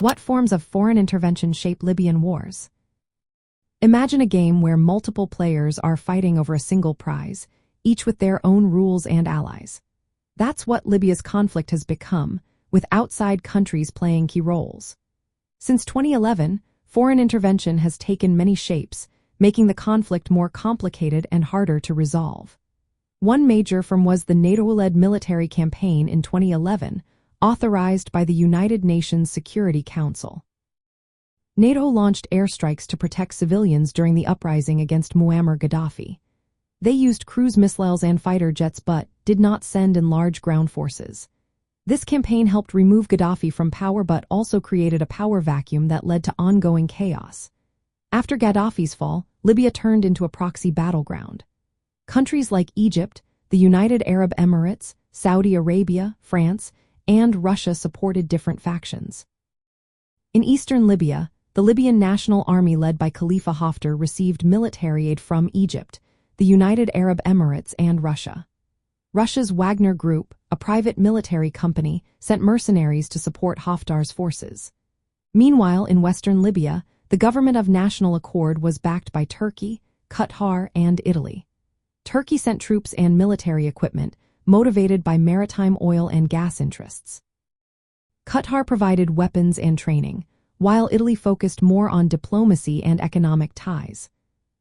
What forms of foreign intervention shape Libyan wars? Imagine a game where multiple players are fighting over a single prize, each with their own rules and allies. That's what Libya's conflict has become, with outside countries playing key roles. Since 2011, foreign intervention has taken many shapes, making the conflict more complicated and harder to resolve. One major form was the NATO-led military campaign in 2011, authorized by the United Nations Security Council. NATO launched airstrikes to protect civilians during the uprising against Muammar Gaddafi. They used cruise missiles and fighter jets but did not send in large ground forces. This campaign helped remove Gaddafi from power but also created a power vacuum that led to ongoing chaos. After Gaddafi's fall, Libya turned into a proxy battleground. Countries like Egypt, the United Arab Emirates, Saudi Arabia, France, and Russia supported different factions. In eastern Libya, the Libyan National Army led by Khalifa Haftar received military aid from Egypt, the United Arab Emirates, and Russia. Russia's Wagner Group, a private military company, sent mercenaries to support Haftar's forces. Meanwhile, in western Libya, the government of national accord was backed by Turkey, Qatar, and Italy. Turkey sent troops and military equipment, motivated by maritime oil and gas interests. Qatar provided weapons and training, while Italy focused more on diplomacy and economic ties.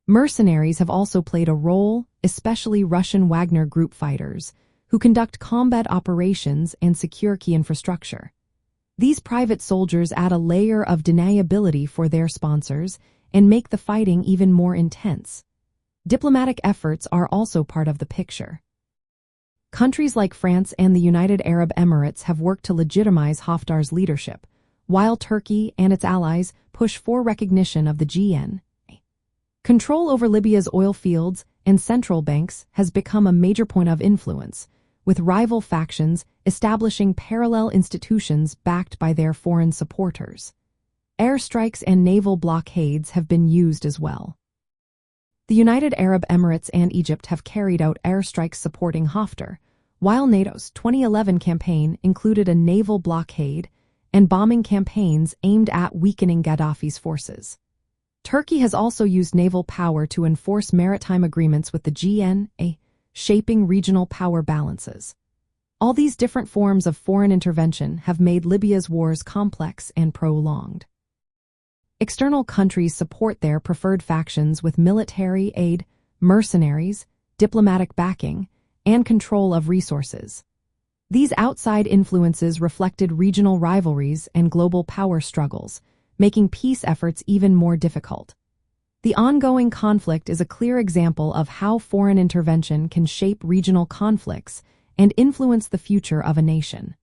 Mercenaries have also played a role, especially Russian Wagner Group fighters, who conduct combat operations and secure key infrastructure. These private soldiers add a layer of deniability for their sponsors and make the fighting even more intense. Diplomatic efforts are also part of the picture. Countries like France and the United Arab Emirates have worked to legitimize Haftar's leadership, while Turkey and its allies push for recognition of the GN. Control over Libya's oil fields and central banks has become a major point of influence, with rival factions establishing parallel institutions backed by their foreign supporters. Airstrikes and naval blockades have been used as well. The United Arab Emirates and Egypt have carried out airstrikes supporting Haftar, while NATO's 2011 campaign included a naval blockade and bombing campaigns aimed at weakening Gaddafi's forces. Turkey has also used naval power to enforce maritime agreements with the GNA, shaping regional power balances. All these different forms of foreign intervention have made Libya's wars complex and prolonged. External countries support their preferred factions with military aid, mercenaries, diplomatic backing, and control of resources. These outside influences reflected regional rivalries and global power struggles, making peace efforts even more difficult. The ongoing conflict is a clear example of how foreign intervention can shape regional conflicts and influence the future of a nation.